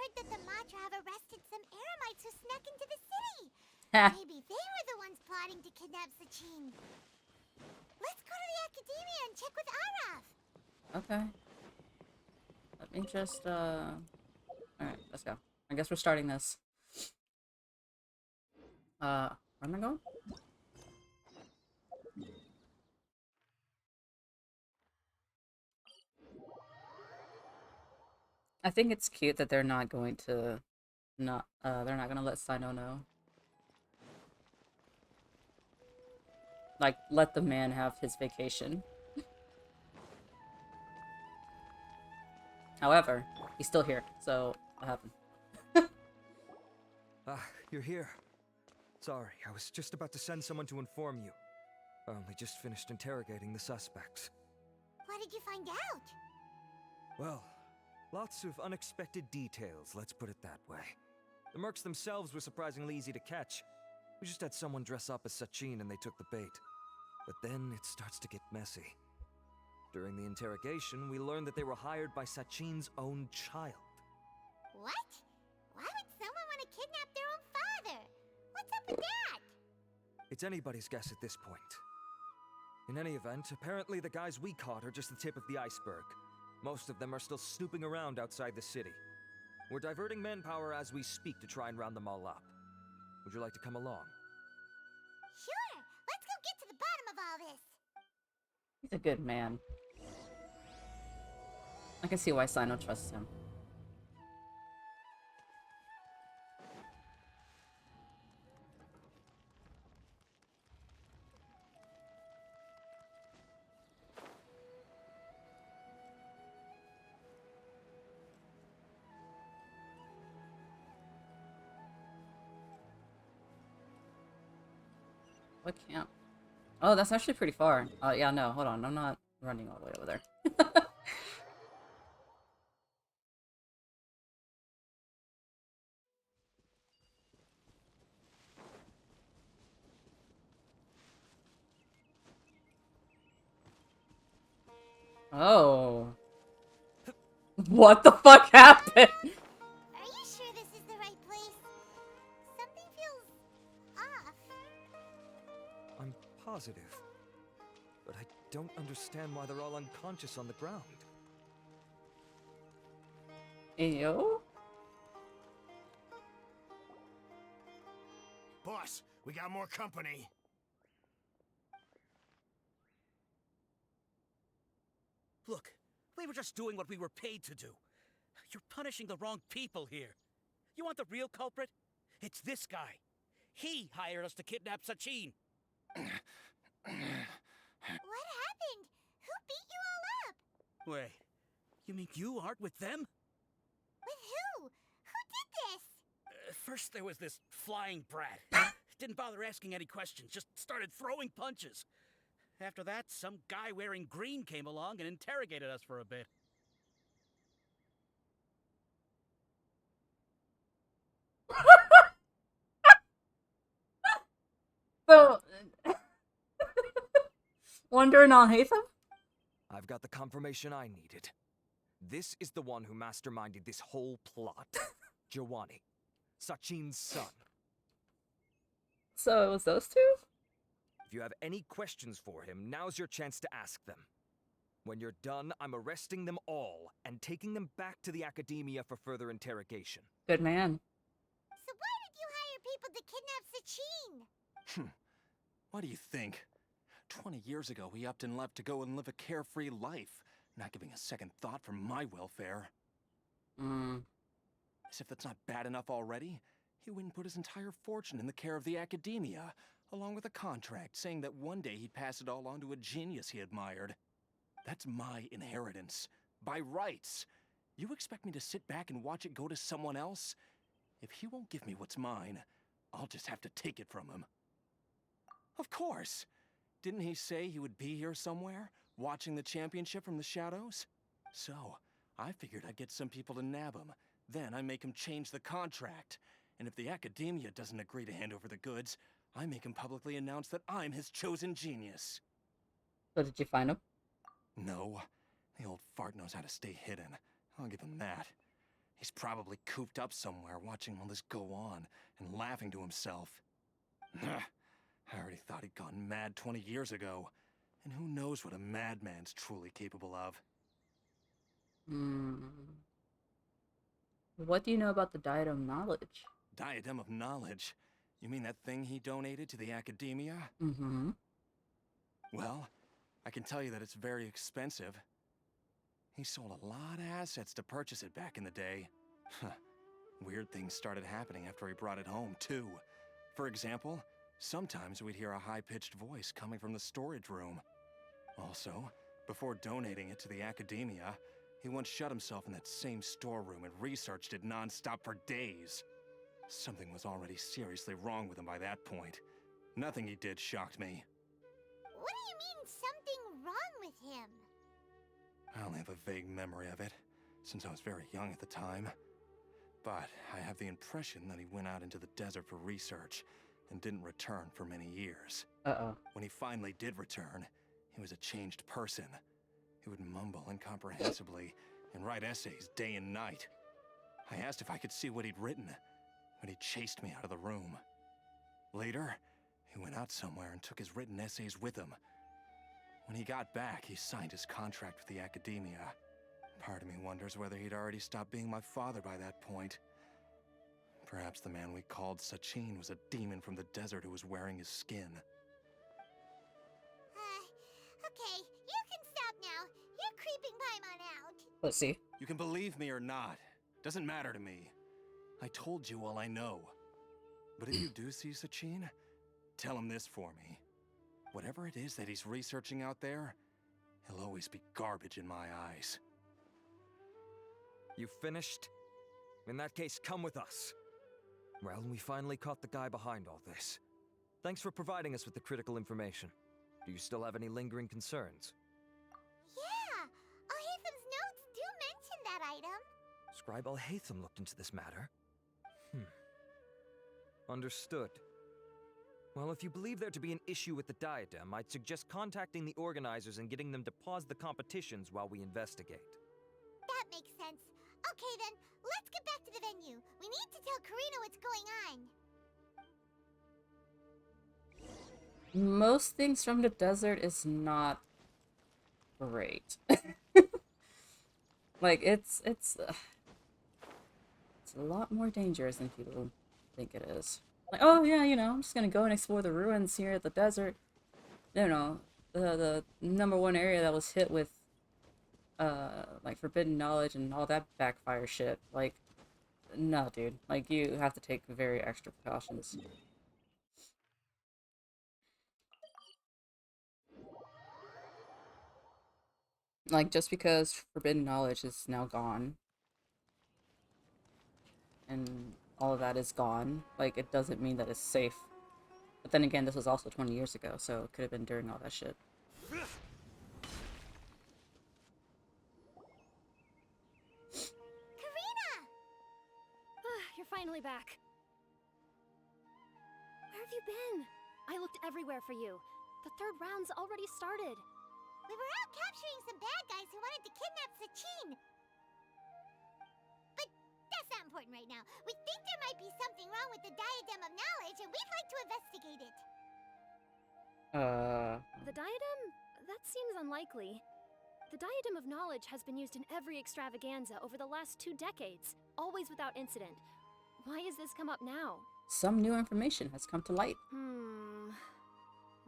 heard that the Matra have arrested some Eremites who snuck into the city. Ha. Maybe they were the ones plotting to kidnap Sachin. Let's go to the Academia and check with Arav. Okay. Let me just, Alright, let's go. I guess we're starting this. Where am I going? I think it's cute that they're not going to they're not gonna let Sino know. Like, let the man have his vacation. However, he's still here, so what happened? Ah, you're here. Sorry, I was just about to send someone to inform you. I only just finished interrogating the suspects. What did you find out? Well, lots of unexpected details, let's put it that way. The mercs themselves were surprisingly easy to catch. We just had someone dress up as Sachin and they took the bait. But then it starts to get messy. During the interrogation, we learned that they were hired by Sachin's own child. What? Why would someone want to kidnap their own father? What's up with that? It's anybody's guess at this point. In any event, apparently the guys we caught are just the tip of the iceberg. Most of them are still snooping around outside the city. We're diverting manpower as we speak to try and round them all up. Would you like to come along? Sure, let's go get to the bottom of all this. He's a good man. I can see why Sino trusts him. What camp? Oh, that's actually pretty far. Yeah, no, hold on. I'm not running all the way over there. Oh. What the fuck happened? Are you sure this is the right place? Something feels off. I'm positive. But I don't understand why they're all unconscious on the ground. Ew. Boss, we got more company. Look, we were just doing what we were paid to do. You're punishing the wrong people here. You want the real culprit? It's this guy. He hired us to kidnap Sachin. What happened? Who beat you all up? Wait, you mean you aren't with them? With who? Who did this? First there was this flying brat. Didn't bother asking any questions, just started throwing punches. After that, some guy wearing green came along and interrogated us for a bit. So, wondering on Hatham? I've got the confirmation I needed. This is the one who masterminded this whole plot. Jawani, Sachin's son. So it was those two? If you have any questions for him, now's your chance to ask them. When you're done, I'm arresting them all and taking them back to the Academia for further interrogation. Good man. So why did you hire people to kidnap Sachin? What do you think? 20 years ago, he upped and left to go and live a carefree life, not giving a second thought for my welfare. As if that's not bad enough already, he went and put his entire fortune in the care of the Academia, along with a contract saying that one day he'd pass it all on to a genius he admired. That's my inheritance. By rights. You expect me to sit back and watch it go to someone else? If he won't give me what's mine, I'll just have to take it from him. Of course! Didn't he say he would be here somewhere, watching the championship from the shadows? So, I figured I'd get some people to nab him. Then I make him change the contract. And if the Academia doesn't agree to hand over the goods, I make him publicly announce that I'm his chosen genius. So did you find him? No. The old fart knows how to stay hidden. I'll give him that. He's probably cooped up somewhere watching all this go on and laughing to himself. I already thought he'd gone mad 20 years ago. And who knows what a madman's truly capable of. What do you know about the Diadem Knowledge? Diadem of Knowledge? You mean that thing he donated to the Academia? Mm-hmm. Well, I can tell you that it's very expensive. He sold a lot of assets to purchase it back in the day. Weird things started happening after he brought it home, too. For example, sometimes we'd hear a high-pitched voice coming from the storage room. Also, before donating it to the Academia, he once shut himself in that same storeroom and researched it non-stop for days. Something was already seriously wrong with him by that point. Nothing he did shocked me. What do you mean, something wrong with him? I only have a vague memory of it, since I was very young at the time. But I have the impression that he went out into the desert for research and didn't return for many years. Uh-oh. When he finally did return, he was a changed person. He would mumble incomprehensibly and write essays day and night. I asked if I could see what he'd written, but he chased me out of the room. Later, he went out somewhere and took his written essays with him. When he got back, he signed his contract with the Academia. Part of me wonders whether he'd already stopped being my father by that point. Perhaps the man we called Sachin was a demon from the desert who was wearing his skin. Okay, you can stop now. You're creeping Paimon out. Let's see. You can believe me or not. Doesn't matter to me. I told you all I know. But if you do see Sachin, tell him this for me. Whatever it is that he's researching out there, he'll always be garbage in my eyes. You finished? In that case, come with us. Well, we finally caught the guy behind all this. Thanks for providing us with the critical information. Do you still have any lingering concerns? Yeah, Alhaitham's notes do mention that item. Scribe Alhaitham looked into this matter. Understood. Well, if you believe there to be an issue with the diadem, I'd suggest contacting the organizers and getting them to pause the competitions while we investigate. That makes sense. Okay then, let's get back to the venue. We need to tell Karina what's going on. Most things from the desert is not great. Like, it's a lot more dangerous than people think it is. Like, oh yeah, you know, I'm just gonna go and explore the ruins here at the desert. You know, the #1 area that was hit with like forbidden knowledge and all that backfire shit. Like, no, dude. Like, you have to take very extra precautions. Like, just because forbidden knowledge is now gone and all of that is gone, like, it doesn't mean that it's safe. But then again, this was also 20 years ago, so it could have been during all that shit. Karina! You're finally back. Where have you been? I looked everywhere for you. The third round's already started. We were out capturing some bad guys who wanted to kidnap Sachin. But that's not important right now. We think there might be something wrong with the Diadem of Knowledge, and we'd like to investigate it. The diadem? That seems unlikely. The Diadem of Knowledge has been used in every extravaganza over the last 2 decades, always without incident. Why has this come up now? Some new information has come to light.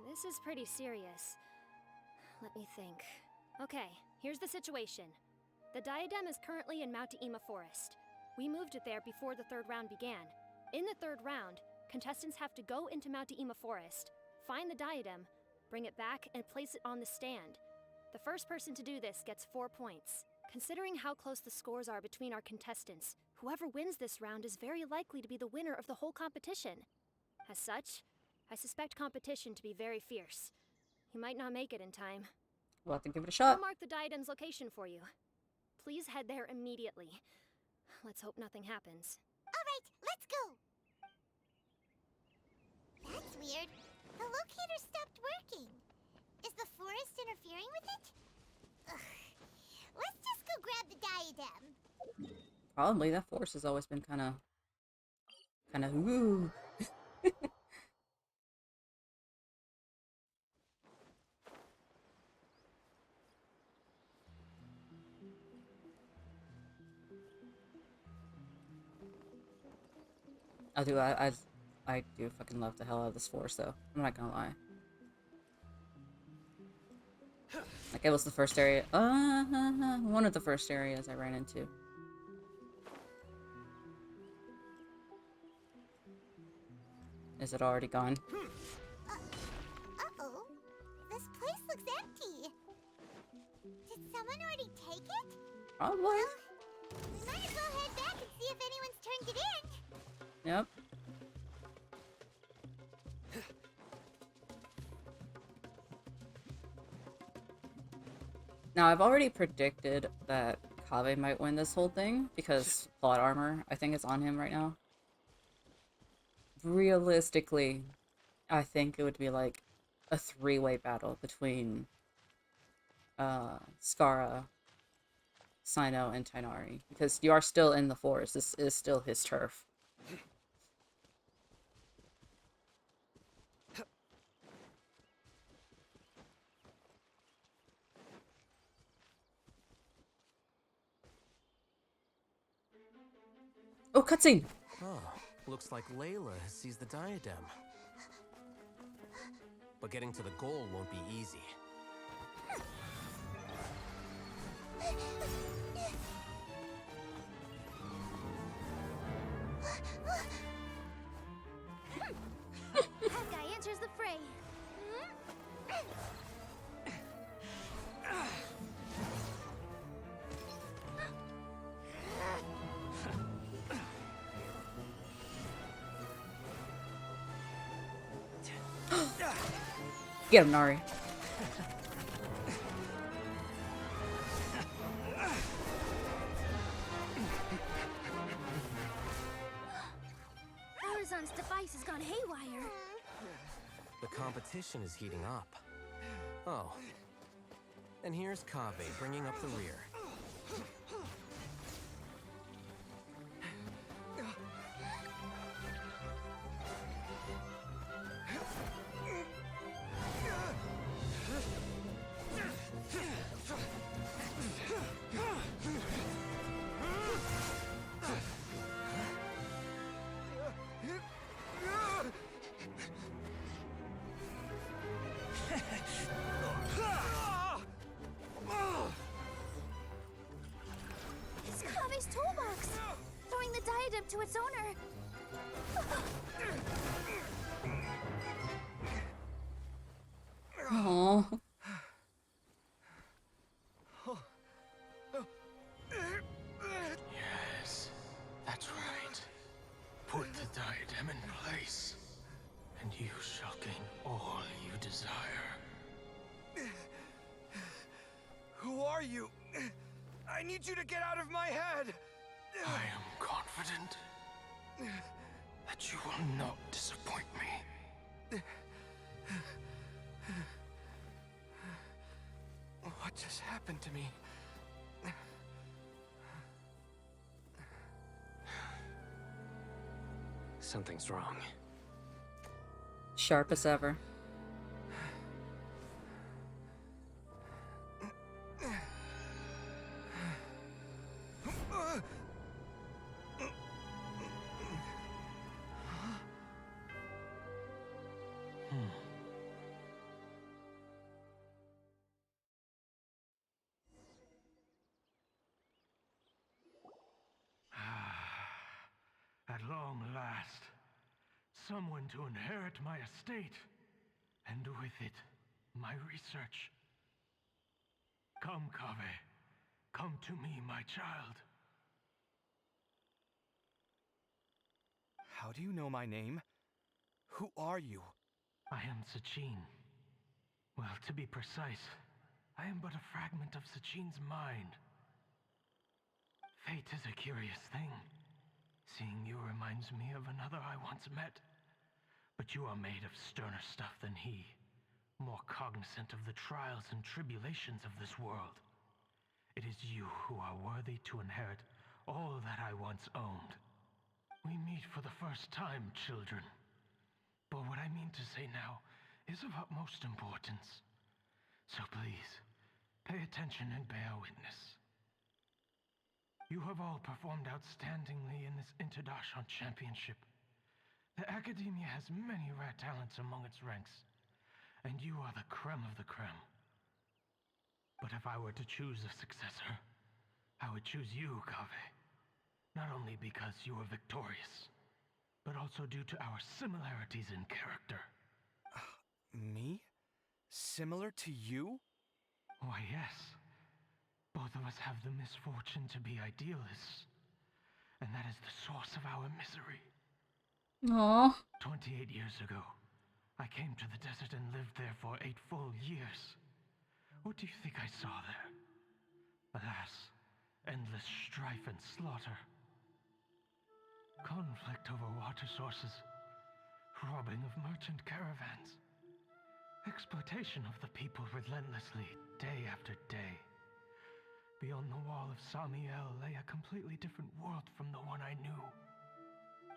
This is pretty serious. Let me think. Okay, here's the situation. The diadem is currently in Mount Ima Forest. We moved it there before the third round began. In the third round, contestants have to go into Mount Ima Forest, find the diadem, bring it back, and place it on the stand. The first person to do this gets 4 points. Considering how close the scores are between our contestants, whoever wins this round is very likely to be the winner of the whole competition. As such, I suspect competition to be very fierce. You might not make it in time. We'll have to give it a shot. I'll mark the diadem's location for you. Please head there immediately. Let's hope nothing happens. All right, let's go. That's weird. The locator stopped working. Is the forest interfering with it? Ugh. Let's just go grab the diadem. Probably that force has always been kind of ooh. I do fucking love the hell out of this force though. I'm not gonna lie. Like, it was the first area. One of the first areas I ran into. Is it already gone? Uh-oh. This place looks empty. Did someone already take it? Probably. Well, we might as well head back and see if anyone's turned it in. Yep. Now, I've already predicted that Kaveh might win this whole thing because plot armor, I think, is on him right now. Realistically, I think it would be like a three-way battle between Skara, Sino, and Tainari, because you are still in the forest. This is still his turf. Oh, cutscene! Oh, looks like Layla has seized the diadem. But getting to the goal won't be easy. That guy enters the fray. Get him, Nari. Arizon's device has gone haywire. The competition is heating up. Oh. And here's Kaveh bringing up the rear. It's Kaveh's toolbox! Throwing the diadem to its owner. Aww. Yes, that's right. Put the diadem in place, and you shall gain all you desire. Who are you? I need you to get out of my head! I am confident that you will not disappoint me. What just happened to me? Something's wrong. Sharp as ever. At long last, someone to inherit my estate, and with it, my research. Come, Kaveh. Come to me, my child. How do you know my name? Who are you? I am Sachin. Well, to be precise, I am but a fragment of Sachin's mind. Fate is a curious thing. Seeing you reminds me of another I once met. But you are made of sterner stuff than he, more cognizant of the trials and tribulations of this world. It is you who are worthy to inherit all that I once owned. We meet for the first time, children. But what I mean to say now is of utmost importance. So please, pay attention and bear witness. You have all performed outstandingly in this Interdashon Championship. The Academia has many rare talents among its ranks, and you are the creme of the creme. But if I were to choose a successor, I would choose you, Kaveh. Not only because you were victorious, but also due to our similarities in character. Me? Similar to you? Why, yes. Both of us have the misfortune to be idealists, and that is the source of our misery. Aww. 28 years ago, I came to the desert and lived there for 8 full years. What do you think I saw there? Alas, endless strife and slaughter. Conflict over water sources, robbing of merchant caravans, exploitation of the people relentlessly, day after day. Beyond the wall of Samiel lay a completely different world from the one I knew.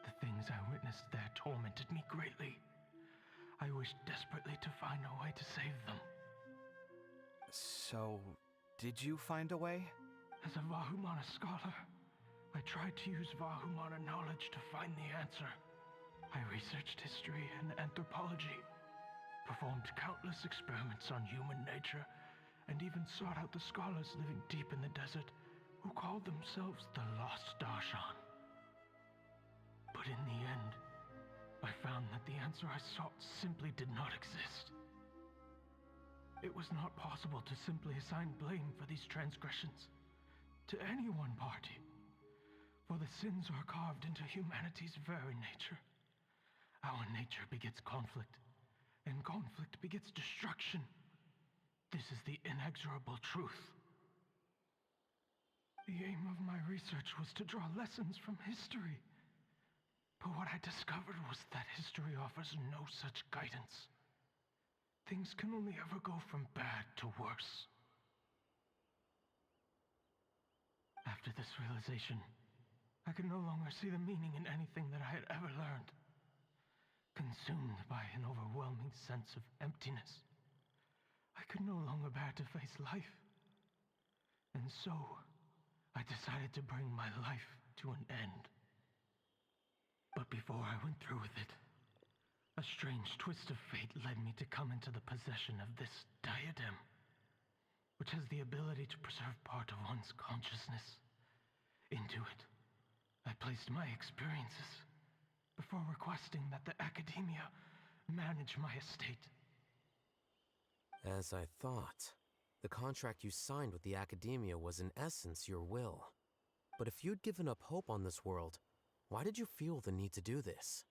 The things I witnessed there tormented me greatly. I wished desperately to find a way to save them. So, did you find a way? As a Vahumana scholar, I tried to use Vahumana knowledge to find the answer. I researched history and anthropology, performed countless experiments on human nature, and even sought out the scholars living deep in the desert who called themselves the Lost Darshan. But in the end, I found that the answer I sought simply did not exist. It was not possible to simply assign blame for these transgressions to any one party, for the sins are carved into humanity's very nature. Our nature begets conflict, and conflict begets destruction. This is the inexorable truth. The aim of my research was to draw lessons from history. But what I discovered was that history offers no such guidance. Things can only ever go from bad to worse. After this realization, I could no longer see the meaning in anything that I had ever learned. Consumed by an overwhelming sense of emptiness, I could no longer bear to face life. And so, I decided to bring my life to an end. But before I went through with it, a strange twist of fate led me to come into the possession of this diadem, which has the ability to preserve part of one's consciousness. Into it, I placed my experiences before requesting that the Academia manage my estate. As I thought, the contract you signed with the Academia was in essence your will. But if you'd given up hope on this world, why did you feel the need to do this?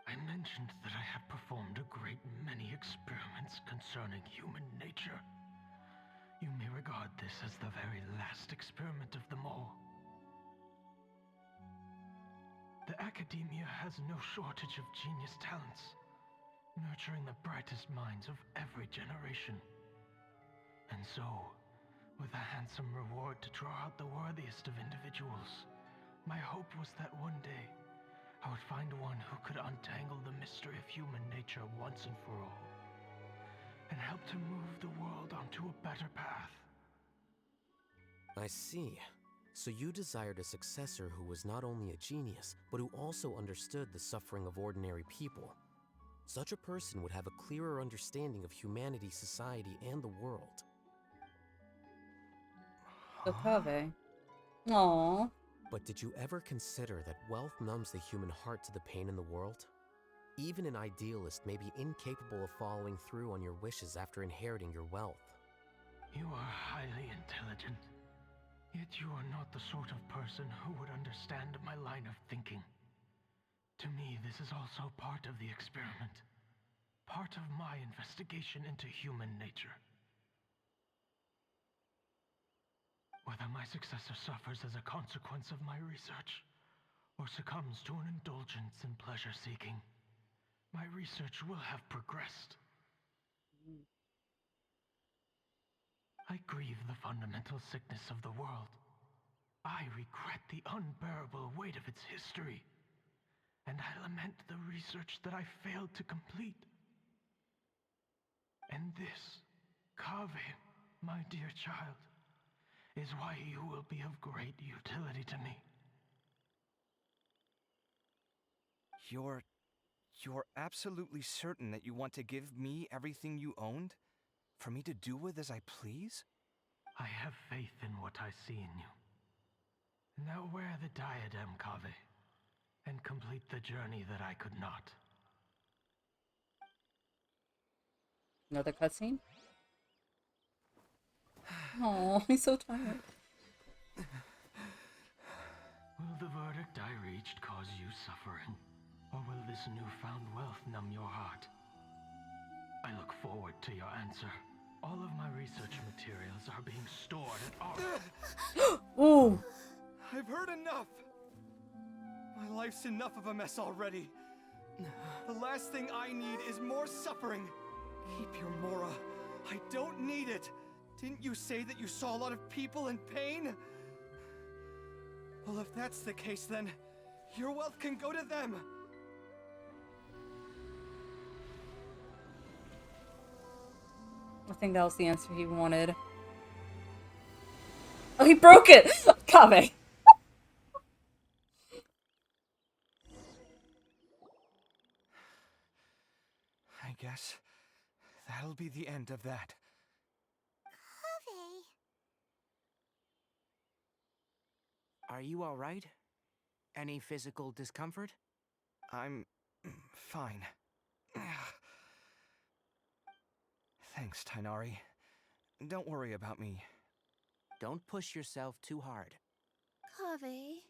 I mentioned that I had performed a great many experiments concerning human nature. You may regard this as the very last experiment of them all. The Academia has no shortage of genius talents, nurturing the brightest minds of every generation. And so, with a handsome reward to draw out the worthiest of individuals, my hope was that one day I would find one who could untangle the mystery of human nature once and for all, and help to move the world onto a better path. I see. So you desired a successor who was not only a genius, but who also understood the suffering of ordinary people. Such a person would have a clearer understanding of humanity, society, and the world. So Kaveh. Aww. But did you ever consider that wealth numbs the human heart to the pain in the world? Even an idealist may be incapable of following through on your wishes after inheriting your wealth. You are highly intelligent, yet you are not the sort of person who would understand my line of thinking. To me, this is also part of the experiment. Part of my investigation into human nature. Whether my successor suffers as a consequence of my research, or succumbs to an indulgence in pleasure-seeking, my research will have progressed. I grieve the fundamental sickness of the world. I regret the unbearable weight of its history, and I lament the research that I failed to complete. And this, Kaveh, my dear child, is why you will be of great utility to me. You're absolutely certain that you want to give me everything you owned? For me to do with as I please? I have faith in what I see in you. Now wear the diadem, Kaveh, and complete the journey that I could not. Another cutscene? Oh, he's so tired. Will the verdict I reached cause you suffering? Or will this newfound wealth numb your heart? I look forward to your answer. All of my research materials are being stored at our... Ooh. I've heard enough! My life's enough of a mess already. The last thing I need is more suffering. Keep your Mora. I don't need it. Didn't you say that you saw a lot of people in pain? Well, if that's the case, then your wealth can go to them. I think that was the answer he wanted. Oh, he broke it! Kaveh! I guess that'll be the end of that. Kaveh. Are you all right? Any physical discomfort? I'm fine. Thanks, Tainari. Don't worry about me. Don't push yourself too hard. Kaveh.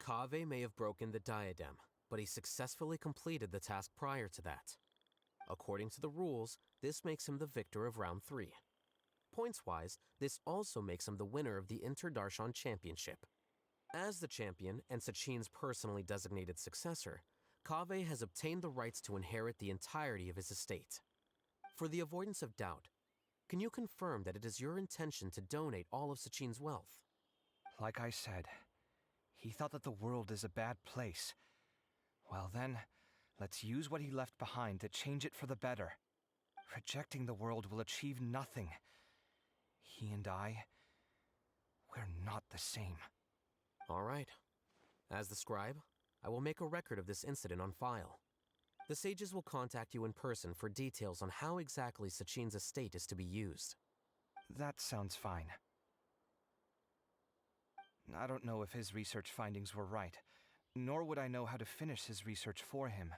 Kaveh may have broken the diadem, but he successfully completed the task prior to that. According to the rules, this makes him the victor of round 3. Points-wise, this also makes him the winner of the Inter-Darshan Championship. As the champion and Sachin's personally designated successor, Kaveh has obtained the rights to inherit the entirety of his estate. For the avoidance of doubt, can you confirm that it is your intention to donate all of Sachin's wealth? Like I said, he thought that the world is a bad place. Well then, let's use what he left behind to change it for the better. Rejecting the world will achieve nothing. He and I, we're not the same. All right. As the scribe, I will make a record of this incident on file. The sages will contact you in person for details on how exactly Sachin's estate is to be used. That sounds fine. I don't know if his research findings were right, nor would I know how to finish his research for him.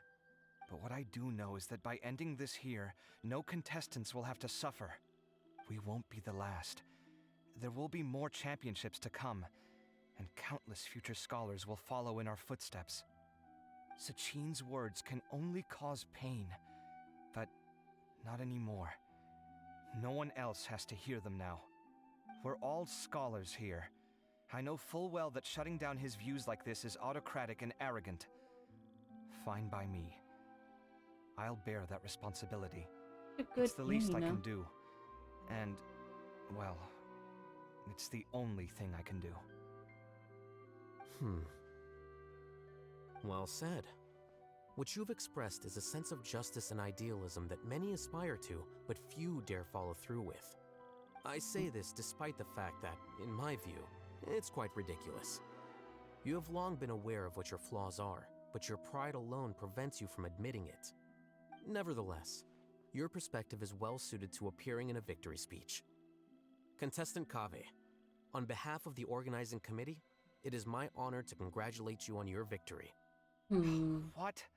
But what I do know is that by ending this here, no contestants will have to suffer. We won't be the last. There will be more championships to come, and countless future scholars will follow in our footsteps. Sachin's words can only cause pain, but not anymore. No one else has to hear them now. We're all scholars here. I know full well that shutting down his views like this is autocratic and arrogant. Fine by me. I'll bear that responsibility. It's the least I can do. And, well, it's the only thing I can do. Well said. What you've expressed is a sense of justice and idealism that many aspire to, but few dare follow through with. I say this despite the fact that, in my view, it's quite ridiculous. You have long been aware of what your flaws are, but your pride alone prevents you from admitting it. Nevertheless, your perspective is well suited to appearing in a victory speech. Contestant Kaveh, on behalf of the organizing committee, it is my honor to congratulate you on your victory. What?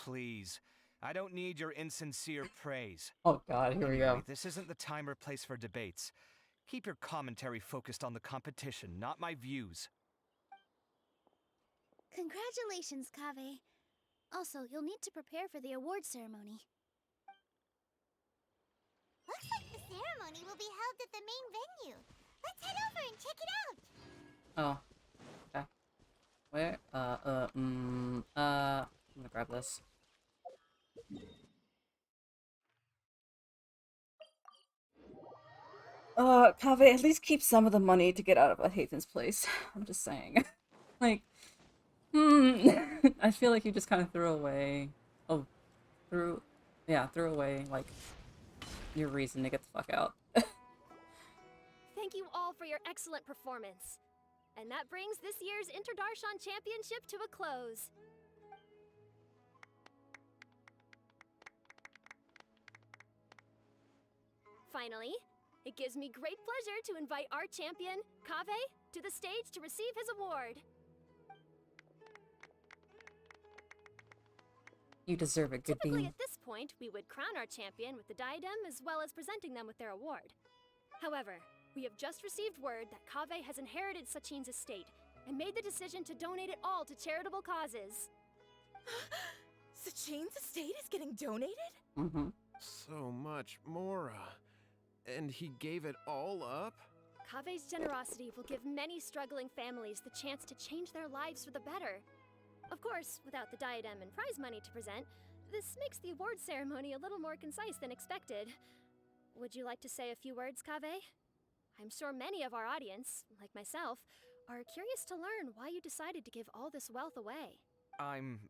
Please. I don't need your insincere praise. Oh god, here we go. Anyway, this isn't the time or place for debates. Keep your commentary focused on the competition, not my views. Congratulations, Kaveh. Also, you'll need to prepare for the award ceremony. Looks like the ceremony will be held at the main venue. Let's head over and check it out. Oh. Okay. Where? I'm gonna grab this. Kaveh, at least keep some of the money to get out of Hathan's place. I'm just saying. Like, I feel like you just kind of threw away. Oh, threw away, like, your reason to get the fuck out. Thank you all for your excellent performance. And that brings this year's Interdarshan Championship to a close. Finally, it gives me great pleasure to invite our champion, Kaveh, to the stage to receive his award. You deserve a good Typically, bean. at this point, we would crown our champion with the diadem as well as presenting them with their award. However, we have just received word that Kaveh has inherited Sachin's estate and made the decision to donate it all to charitable causes. Sachin's estate is getting donated? Mm-hmm. So much Mora. And he gave it all up? Kaveh's generosity will give many struggling families the chance to change their lives for the better. Of course, without the diadem and prize money to present, this makes the award ceremony a little more concise than expected. Would you like to say a few words, Kaveh? I'm sure many of our audience, like myself, are curious to learn why you decided to give all this wealth away. I'm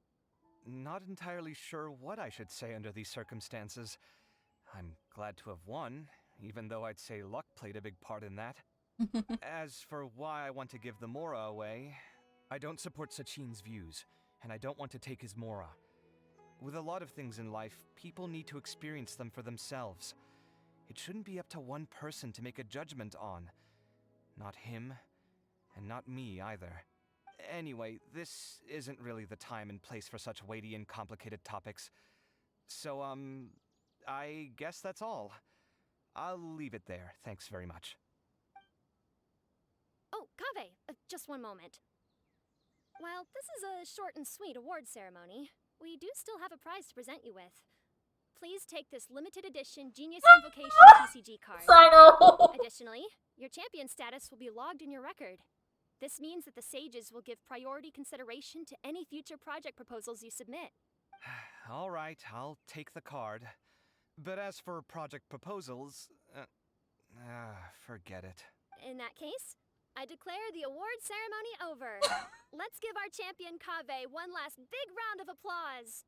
not entirely sure what I should say under these circumstances. I'm glad to have won, even though I'd say luck played a big part in that. As for why I want to give the Mora away, I don't support Sachin's views, and I don't want to take his Mora. With a lot of things in life, people need to experience them for themselves. It shouldn't be up to one person to make a judgment on. Not him, and not me either. Anyway, this isn't really the time and place for such weighty and complicated topics. So, I guess that's all. I'll leave it there, thanks very much. Oh, Kaveh, just one moment. While this is a short and sweet award ceremony, we do still have a prize to present you with. Please take this limited edition Genius Invocation TCG card. I know! Additionally, your champion status will be logged in your record. This means that the sages will give priority consideration to any future project proposals you submit. All right, I'll take the card. But as for project proposals, forget it. In that case, I declare the award ceremony over. Let's give our champion Kaveh one last big round of applause.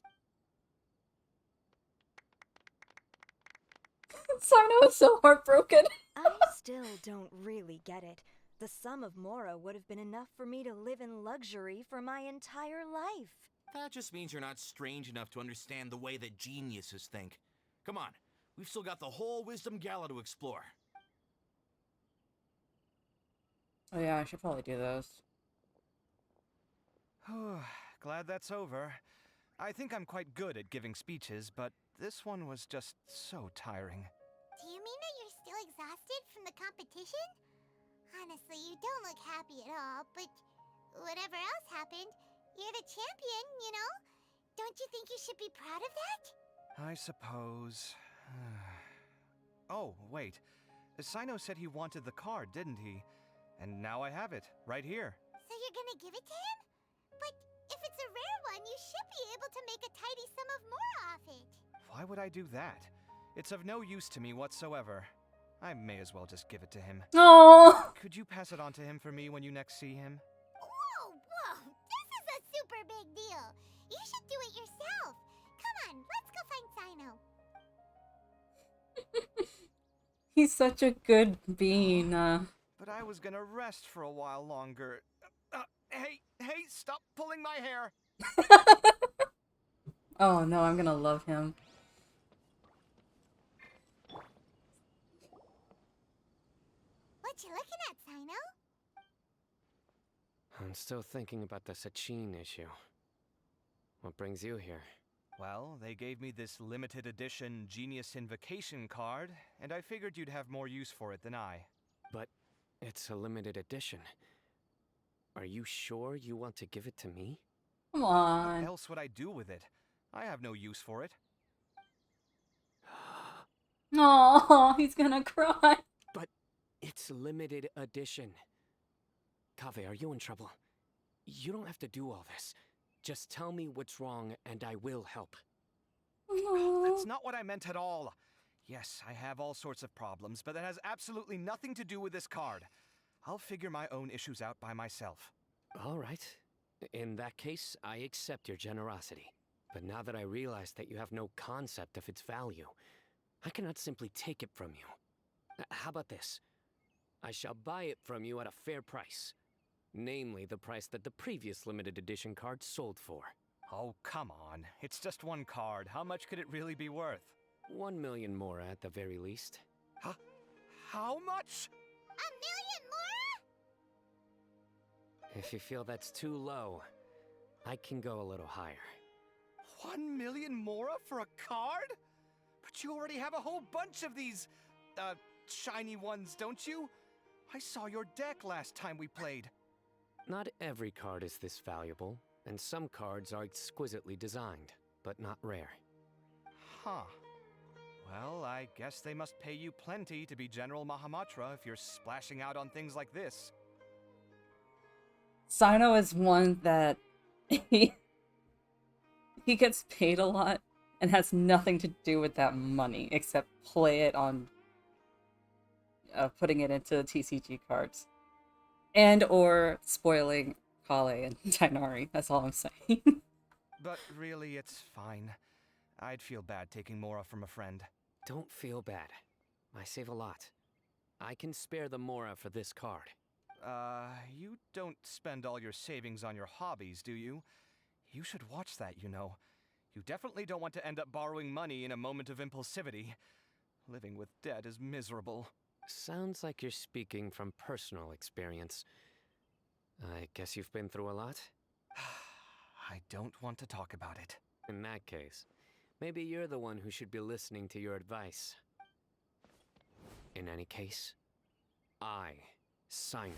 Sino is so heartbroken. I still don't really get it. The sum of Mora would have been enough for me to live in luxury for my entire life. That just means you're not strange enough to understand the way that geniuses think. Come on, we've still got the whole Wisdom Gala to explore. Oh yeah, I should probably do those. Glad that's over. I think I'm quite good at giving speeches, but this one was just so tiring. Do you mean that you're still exhausted from the competition? Honestly, you don't look happy at all, but whatever else happened, you're the champion, you know? Don't you think you should be proud of that? I suppose. Oh, wait. Sino said he wanted the card, didn't he? And now I have it, right here. So you're gonna give it to him? But if it's a rare one, you should be able to make a tidy sum of more off it. Why would I do that? It's of no use to me whatsoever. I may as well just give it to him. Oh. Could you pass it on to him for me when you next see him? Whoa, whoa! This is a super big deal! You should do it yourself! Come on, let's go find Sino. He's such a good bean. But I was gonna rest for a while longer. Hey, stop pulling my hair! Oh no, I'm gonna love him. What you looking at, Sino? I'm still thinking about the Sachin issue. What brings you here? Well, they gave me this limited edition Genius Invocation card, and I figured you'd have more use for it than I. But it's a limited edition. Are you sure you want to give it to me? Come What on. else would I do with it? I have no use for it. Oh, he's gonna cry. But it's limited edition. Kaveh, are you in trouble? You don't have to do all this. Just tell me what's wrong and I will help. No. That's not what I meant at all. Yes, I have all sorts of problems, but that has absolutely nothing to do with this card. I'll figure my own issues out by myself. All right. In that case, I accept your generosity. But now that I realize that you have no concept of its value, I cannot simply take it from you. How about this? I shall buy it from you at a fair price. Namely, the price that the previous limited edition card sold for. Oh, come on. It's just one card. How much could it really be worth? 1 million more at the very least. Huh? How much? A million more? If you feel that's too low, I can go a little higher. 1 million mora for a card? But you already have a whole bunch of these, shiny ones, don't you? I saw your deck last time we played. Not every card is this valuable, and some cards are exquisitely designed, but not rare. Huh. Well, I guess they must pay you plenty to be General Mahamatra if you're splashing out on things like this. Sino is one that he gets paid a lot and has nothing to do with that money except play it on putting it into TCG cards and or spoiling Kale and Tainari. That's all I'm saying. But really, it's fine. I'd feel bad taking mora from a friend. Don't feel bad. I save a lot. I can spare the mora for this card. You don't spend all your savings on your hobbies, do you? You should watch that, you know. You definitely don't want to end up borrowing money in a moment of impulsivity. Living with debt is miserable. Sounds like you're speaking from personal experience. I guess you've been through a lot? I don't want to talk about it. In that case, maybe you're the one who should be listening to your advice. In any case, I, Sino,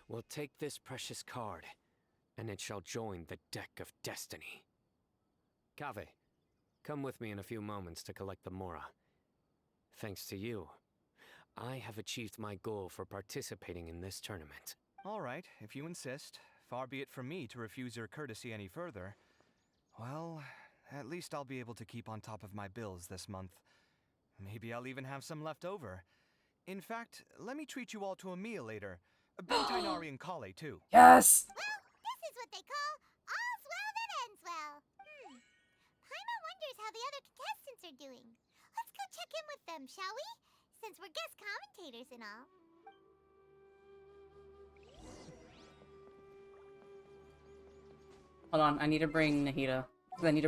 will take this precious card, and it shall join the deck of destiny. Kaveh, come with me in a few moments to collect the mora. Thanks to you, I have achieved my goal for participating in this tournament. All right, if you insist. Far be it from me to refuse your courtesy any further. Well, at least I'll be able to keep on top of my bills this month. Maybe I'll even have some left over. In fact, let me treat you all to a meal later. Bring Tainari and Kale, too. Yes! Well, this is what they call all's well that ends well. Paimon wonders how the other contestants are doing. Let's go check in with them, shall we? Since we're guest commentators and all. Hold on, I need to bring Nahida. I need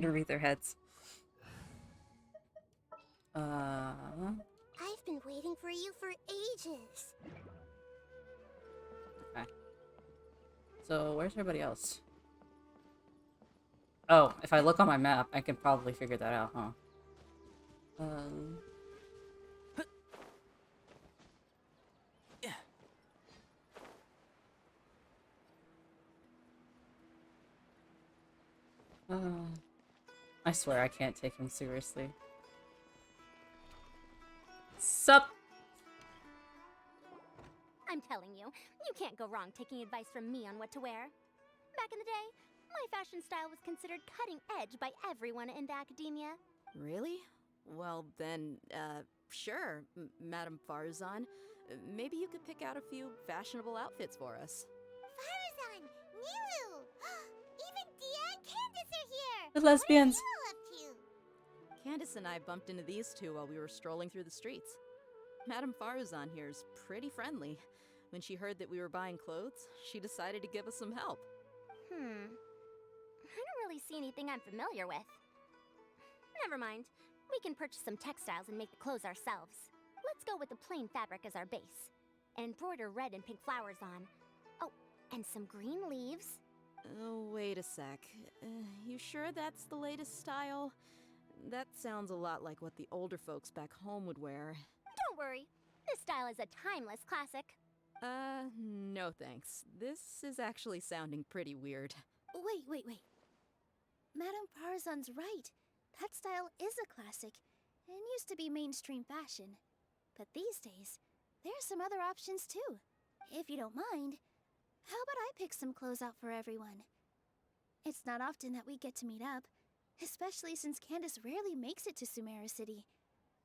to read their heads. I've been waiting for you for ages. Okay. So, where's everybody else? Oh, if I look on my map, I can probably figure that out, huh? I swear I can't take him seriously. Sup? I'm telling you, you can't go wrong taking advice from me on what to wear. Back in the day, my fashion style was considered cutting edge by everyone in the academia. Really? Well then, sure, Madame Farzan. Maybe you could pick out a few fashionable outfits for us. Farzan, Nilu, even Dia and Candace are here. The lesbians. What are you up to? Candace and I bumped into these two while we were strolling through the streets. Madame Farzan here's pretty friendly. When she heard that we were buying clothes, she decided to give us some help. I don't really see anything I'm familiar with. Never mind. We can purchase some textiles and make the clothes ourselves. Let's go with the plain fabric as our base. And embroider red and pink flowers on. Oh, and some green leaves. Oh, wait a sec. You sure that's the latest style? That sounds a lot like what the older folks back home would wear. Don't worry. This style is a timeless classic. No thanks. This is actually sounding pretty weird. Wait. Madame Farzan's right. That style is a classic, and used to be mainstream fashion. But these days, there are some other options too. If you don't mind, how about I pick some clothes out for everyone? It's not often that we get to meet up, especially since Candace rarely makes it to Sumeru City.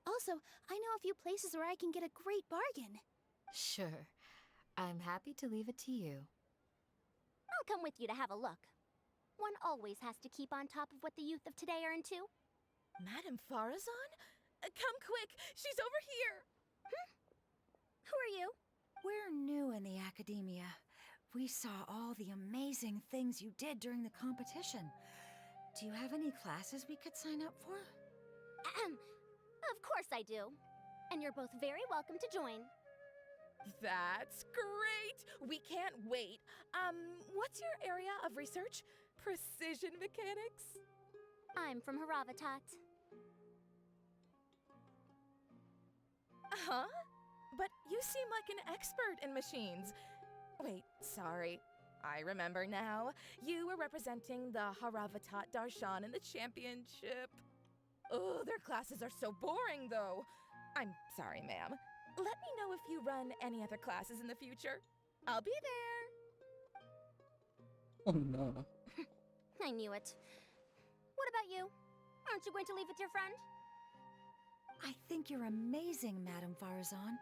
Also, I know a few places where I can get a great bargain. Sure. I'm happy to leave it to you. I'll come with you to have a look. One always has to keep on top of what the youth of today are into. Madame Farazan? Come quick! She's over here! Who are you? We're new in the academia. We saw all the amazing things you did during the competition. Do you have any classes we could sign up for? Of course I do. And you're both very welcome to join. That's great! We can't wait. What's your area of research? Precision mechanics? I'm from Haravatat. Huh? But you seem like an expert in machines. Wait, sorry. I remember now. You were representing the Haravatat Darshan in the championship. Oh, their classes are so boring, though. I'm sorry, ma'am. Let me know if you run any other classes in the future. I'll be there. Oh no. I knew it. What about you? Aren't you going to leave with your friend? I think you're amazing, Madame Farazan,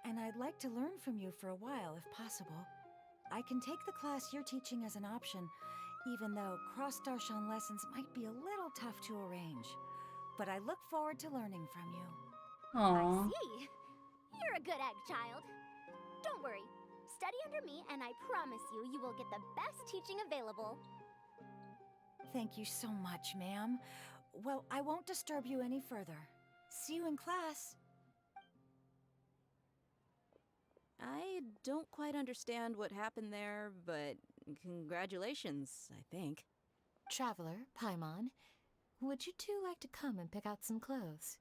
and I'd like to learn from you for a while, if possible. I can take the class you're teaching as an option, even though cross-Darshan lessons might be a little tough to arrange. But I look forward to learning from you. Aww. I see. You're a good egg, child. Don't worry. Study under me, and I promise you, you will get the best teaching available. Thank you so much, ma'am. Well, I won't disturb you any further. See you in class. I don't quite understand what happened there, but congratulations, I think. Traveler, Paimon, would you two like to come and pick out some clothes?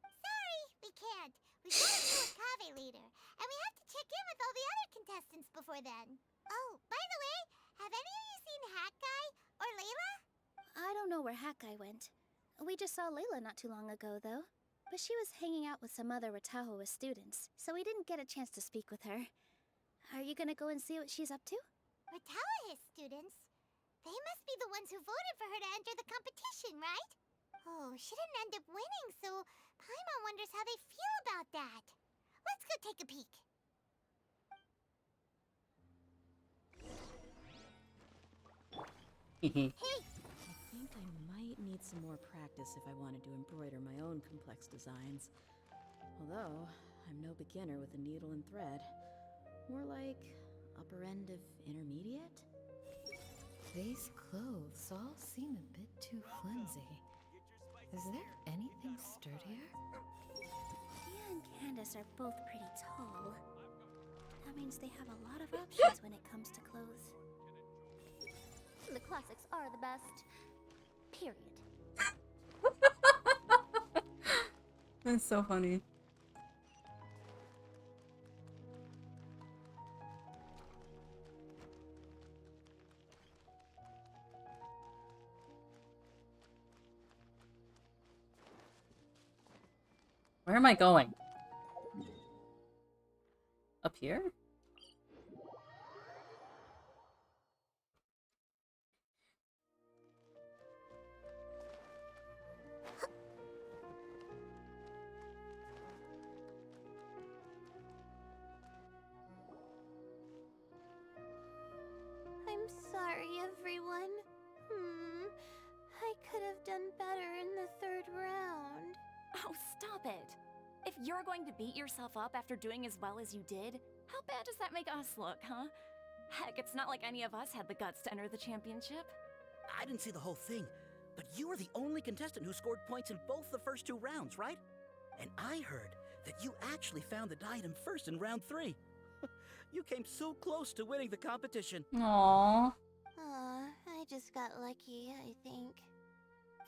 Sorry, we can't. We've got a new Akave leader, and we have to check in with all the other contestants before then. Oh, by the way, have any of you seen Hat Guy or Layla? I don't know where Hat Guy went. We just saw Layla not too long ago, though. But she was hanging out with some other Ratahoa students, so we didn't get a chance to speak with her. Are you gonna go and see what she's up to? Ratahoa students? They must be the ones who voted for her to enter the competition, right? Oh, she didn't end up winning, so Paimon wonders how they feel about that. Let's go take a peek. Hey! I think I might need some more practice if I wanted to embroider my own complex designs. Although, I'm no beginner with a needle and thread. More like upper end of intermediate? These clothes all seem a bit too flimsy. Is there anything sturdier? Tia and Candace are both pretty tall. That means they have a lot of options when it comes to clothes. The classics are the best. Period. That's so funny. Where am I going? Up here? I'm sorry, everyone. I could have done better in the third round. Oh, stop it. If you're going to beat yourself up after doing as well as you did, how bad does that make us look, huh? Heck, it's not like any of us had the guts to enter the championship. I didn't see the whole thing, but you were the only contestant who scored points in both the first 2 rounds, right? And I heard that you actually found the diadem first in round 3. You came so close to winning the competition. Aww. I just got lucky, I think.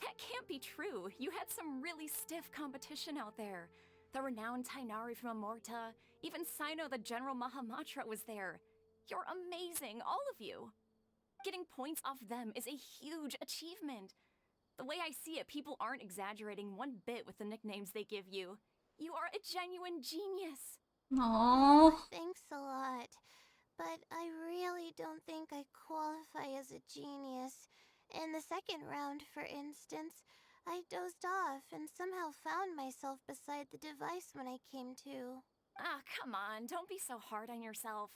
That can't be true. You had some really stiff competition out there. The renowned Tainari from Amorta, even Sino the General Mahamatra was there. You're amazing, all of you. Getting points off them is a huge achievement. The way I see it, people aren't exaggerating one bit with the nicknames they give you. You are a genuine genius. Aww. Thanks a lot. But I really don't think I qualify as a genius. In the second round, for instance, I dozed off and somehow found myself beside the device when I came to. Ah, come on, don't be so hard on yourself.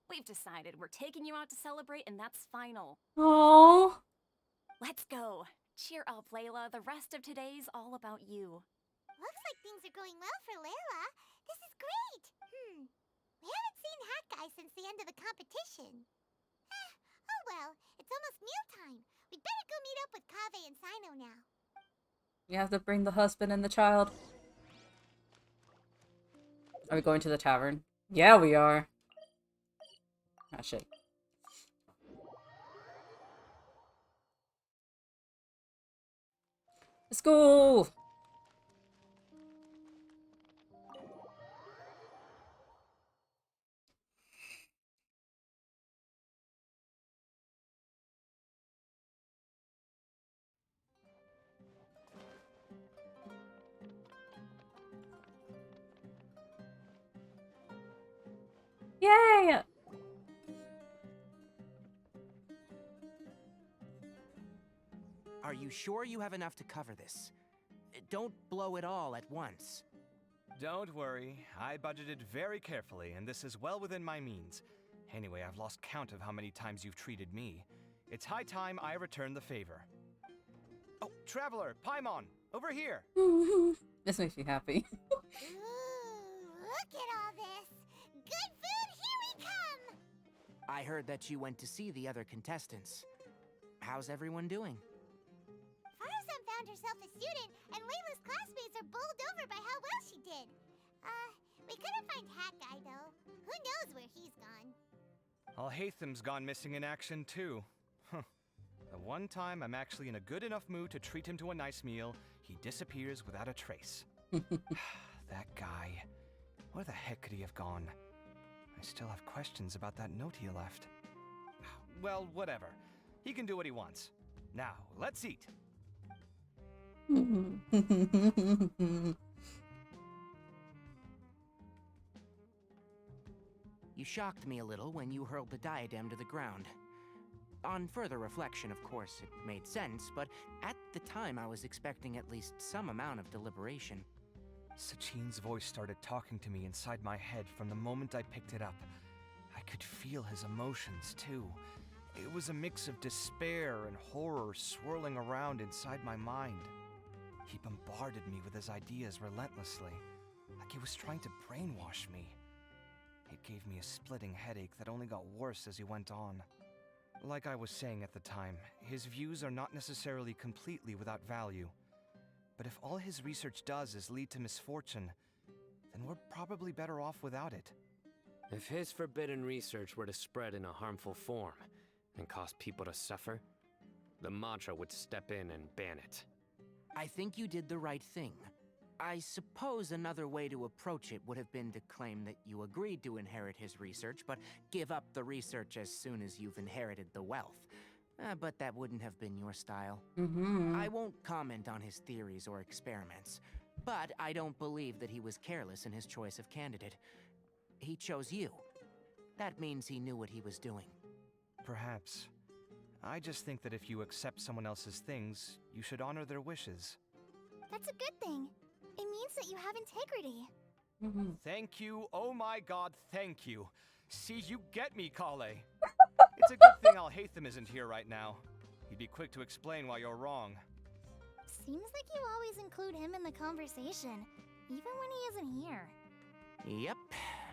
We've decided we're taking you out to celebrate, and that's final. Aww. Let's go. Cheer up, Layla. The rest of today's all about you. Looks like things are going well for Layla. This is great. We haven't seen Hat Guy since the end of the competition. Oh well, it's almost mealtime. We'd better go meet up with Kaveh and Sino now. You have to bring the husband and the child. Are we going to the tavern? Yeah, we are. Ah, shit. Let's go! Yay! Are you sure you have enough to cover this? Don't blow it all at once. Don't worry, I budgeted very carefully, and this is well within my means. Anyway, I've lost count of how many times you've treated me. It's high time I return the favor. Oh, Traveler, Paimon, over here! This makes me happy. Look at all this. Good food, here we come! I heard that you went to see the other contestants. How's everyone doing? Farzan found herself a student, and Layla's classmates are bowled over by how well she did. We couldn't find Hat Guy, though. Who knows where he's gone? Alhaitham's gone missing in action, too. The one time I'm actually in a good enough mood to treat him to a nice meal, he disappears without a trace. That guy. Where the heck could he have gone? I still have questions about that note he left. Well, whatever. He can do what he wants. Now, let's eat. You shocked me a little when you hurled the diadem to the ground. On further reflection, of course, it made sense, but at the time I was expecting at least some amount of deliberation. Sachin's voice started talking to me inside my head from the moment I picked it up. I could feel his emotions, too. It was a mix of despair and horror swirling around inside my mind. He bombarded me with his ideas relentlessly, like he was trying to brainwash me. It gave me a splitting headache that only got worse as he went on. Like I was saying at the time, his views are not necessarily completely without value. But if all his research does is lead to misfortune, then we're probably better off without it. If his forbidden research were to spread in a harmful form and cause people to suffer, the Madra would step in and ban it. I think you did the right thing. I suppose another way to approach it would have been to claim that you agreed to inherit his research, but give up the research as soon as you've inherited the wealth. But that wouldn't have been your style. I won't comment on his theories or experiments, but I don't believe that he was careless in his choice of candidate. He chose you. That means he knew what he was doing. Perhaps. I just think that if you accept someone else's things, you should honor their wishes. That's a good thing. It means that you have integrity. Thank you, oh my god, thank you. See, you get me, Kale. It's a good thing Alhaitham isn't here right now. He'd be quick to explain why you're wrong. Seems like you always include him in the conversation, even when he isn't here. Yep.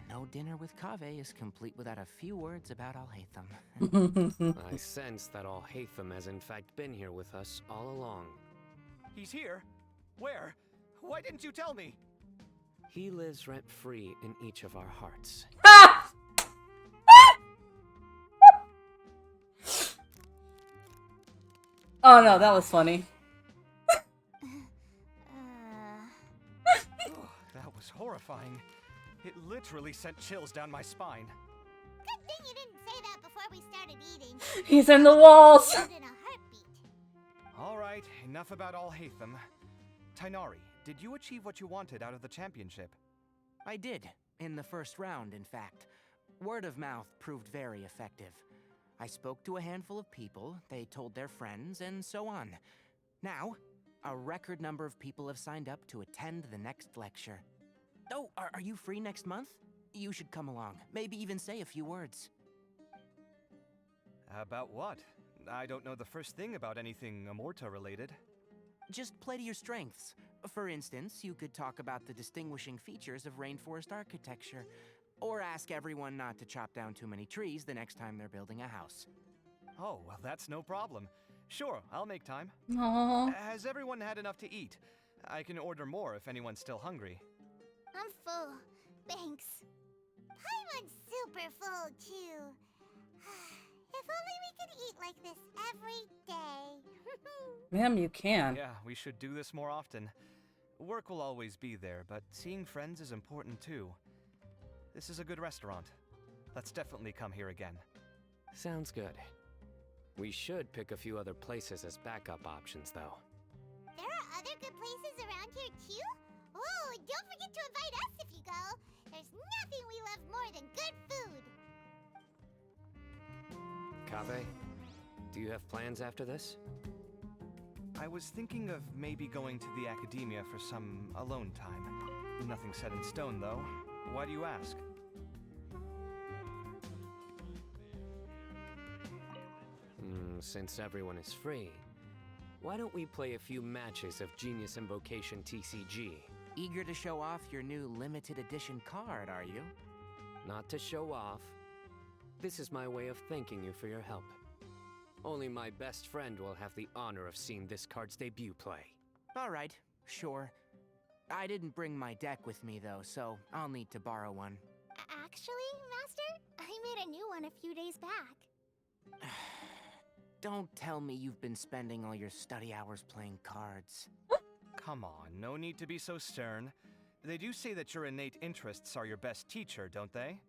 No dinner with Kaveh is complete without a few words about Alhaitham. I sense that Alhaitham has in fact been here with us all along. He's here? Where? Why didn't you tell me? He lives rent-free in each of our hearts. Oh no, that was funny. That was horrifying. It literally sent chills down my spine. Good thing you didn't say that before we started eating. He's in the walls. In a heartbeat. Alright, enough about Alhaitham. Tainari, did you achieve what you wanted out of the championship? I did, in the first round, in fact. Word of mouth proved very effective. I spoke to a handful of people, they told their friends, and so on. Now, A record number of people have signed up to attend the next lecture. Oh, are you free next month? You should come along. Maybe even say a few words. About what? I don't know the first thing about anything Amorta related. Just play to your strengths. For instance, you could talk about the distinguishing features of rainforest architecture, or ask everyone not to chop down too many trees the next time they're building a house. Oh, well, that's no problem. Sure, I'll make time. Aww. Has everyone had enough to eat? I can order more if anyone's still hungry. I'm full. Thanks. Paimon's super full, too. If only we could eat like this every day. Ma'am, you can. Yeah, we should do this more often. Work will always be there, but seeing friends is important too. This is a good restaurant. Let's definitely come here again. Sounds good. We should pick a few other places as backup options, though. There are other good places around here, too? Oh, don't forget to invite us if you go. There's nothing we love more than good food. Kaveh, do you have plans after this? I was thinking of maybe going to the academia for some alone time. Nothing set in stone, though. Why do you ask? Since everyone is free, why don't we play a few matches of Genius Invocation TCG? Eager to show off your new limited edition card, are you? Not to show off. This is my way of thanking you for your help. Only my best friend will have the honor of seeing this card's debut play. All right, sure. I didn't bring my deck with me, though, so I'll need to borrow one. Actually, Master, I made a new one a few days back. Don't tell me you've been spending all your study hours playing cards. Come on, no need to be so stern. They do say that your innate interests are your best teacher, don't they?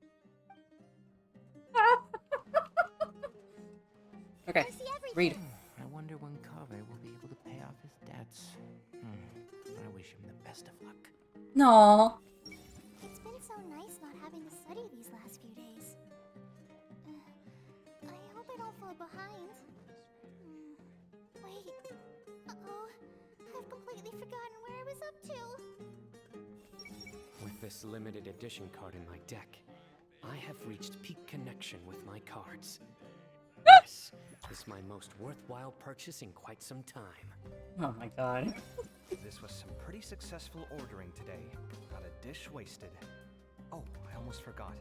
Okay, read. I wonder when Kaveh will be able to pay off his debts. I wish him the best of luck. No. It's been so nice not having to study these last few days. I hope I don't fall behind. Wait. Uh-oh. I've completely forgotten where I was up to. With this limited edition card in my deck, I have reached peak connection with my cards. This is my most worthwhile purchase in quite some time. Oh my god. This was some pretty successful ordering today. Not a dish wasted. Oh, I almost forgot.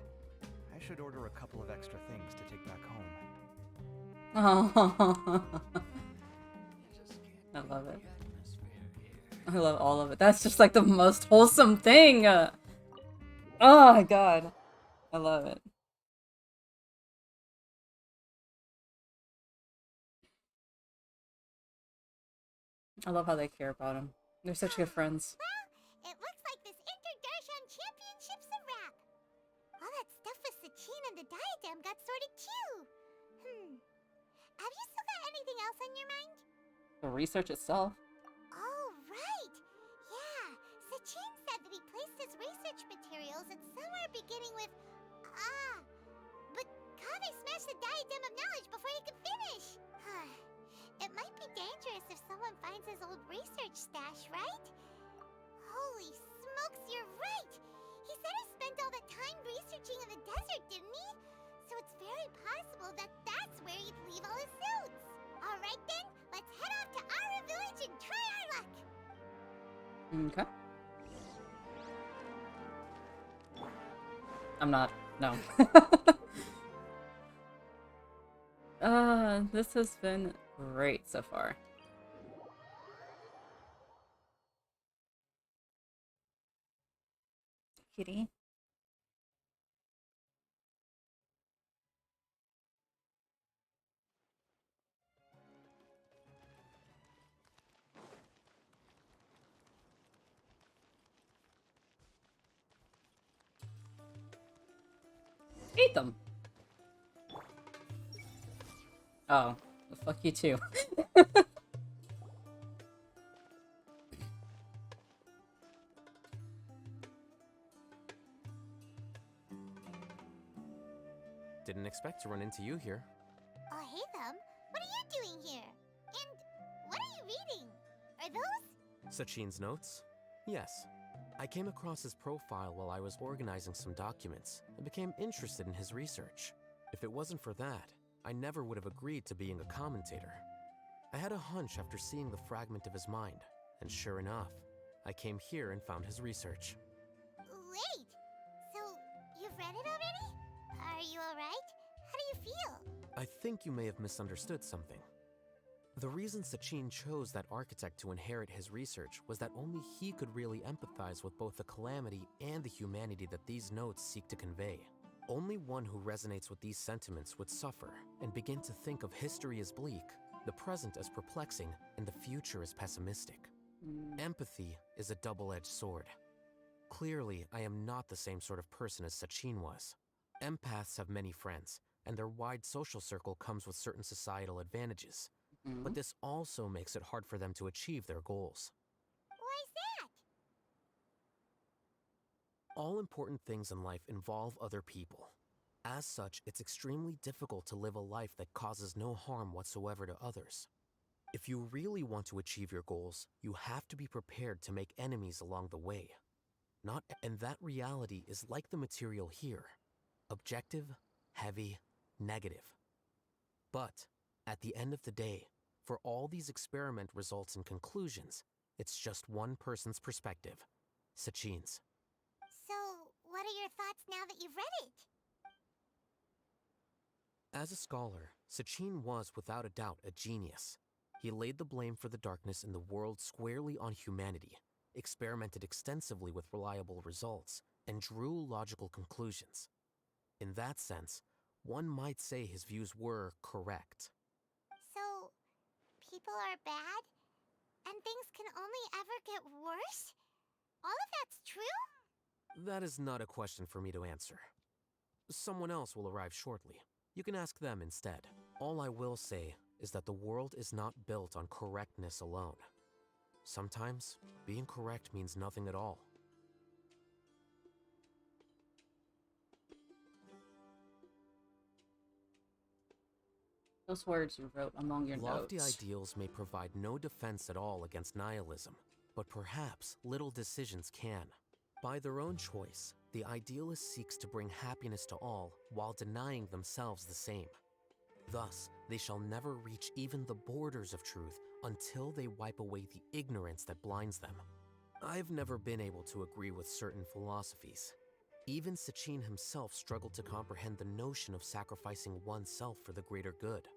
I should order a couple of extra things to take back home. Oh. I love it. I love all of it. That's just like the most wholesome thing. Oh my god. I love it. I love how they care about him. They're such good friends. Well, it looks like this Inter-Darshan Championship's a wrap. All that stuff with Sachin and the diadem got sorted too. Have you still got anything else on your mind? The research itself. Oh, right. Yeah, Sachin said that he placed his research materials at somewhere beginning with but Kaveh smashed the diadem of knowledge before he could finish. It might be dangerous if someone finds his old research stash, right? Holy smokes, you're right! He said he spent all that time researching in the desert, didn't he? So it's very possible that that's where he'd leave all his notes. Alright then, let's head off to Ara Village and try our luck! Okay. I'm not. No. This has been great so far. Kitty. Eat them. Oh, well, fuck you too. Didn't expect to run into you here. Oh, hey them. What are you doing here? And what are you reading? Are those? Sachin's notes? Yes. I came across his profile while I was organizing some documents and became interested in his research. If it wasn't for that, I never would have agreed to being a commentator. I had a hunch after seeing the fragment of his mind, and sure enough, I came here and found his research. Wait! So, you've read it already? Are you alright? How do you feel? I think you may have misunderstood something. The reason Sachin chose that architect to inherit his research was that only he could really empathize with both the calamity and the humanity that these notes seek to convey. Only one who resonates with these sentiments would suffer and begin to think of history as bleak, the present as perplexing, and the future as pessimistic. Empathy is a double-edged sword. Clearly, I am not the same sort of person as Sachin was. Empaths have many friends, and their wide social circle comes with certain societal advantages. But this also makes it hard for them to achieve their goals. Why's that? All important things in life involve other people. As such, it's extremely difficult to live a life that causes no harm whatsoever to others. If you really want to achieve your goals, you have to be prepared to make enemies along the way. And that reality is like the material here. Objective, heavy, negative. But, at the end of the day, for all these experiment results and conclusions, it's just one person's perspective, Sachin's. So, what are your thoughts now that you've read it? As a scholar, Sachin was without a doubt a genius. He laid the blame for the darkness in the world squarely on humanity, experimented extensively with reliable results, and drew logical conclusions. In that sense, one might say his views were correct. So, people are bad? And things can only ever get worse? All of that's true? That is not a question for me to answer. Someone else will arrive shortly. You can ask them instead. All I will say is that the world is not built on correctness alone. Sometimes, being correct means nothing at all. Those words you wrote among your Lofty notes. ideals may provide no defense at all against nihilism, but perhaps little decisions can. By their own choice, the idealist seeks to bring happiness to all while denying themselves the same. Thus, they shall never reach even the borders of truth until they wipe away the ignorance that blinds them. I've never been able to agree with certain philosophies. Even Sachin himself struggled to comprehend the notion of sacrificing oneself for the greater good.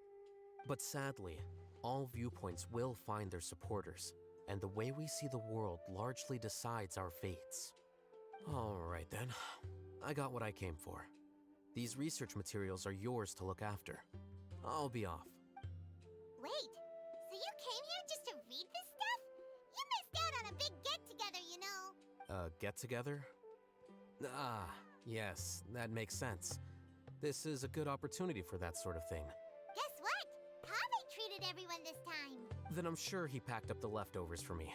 But sadly, all viewpoints will find their supporters, and the way we see the world largely decides our fates. Alright then, I got what I came for. These research materials are yours to look after. I'll be off. Wait, so you came here just to read this stuff? You missed out on a big get-together, you know. Get-together? Ah, yes, that makes sense. This is a good opportunity for that sort of thing. Guess what? Pave treated everyone this time. Then I'm sure he packed up the leftovers for me.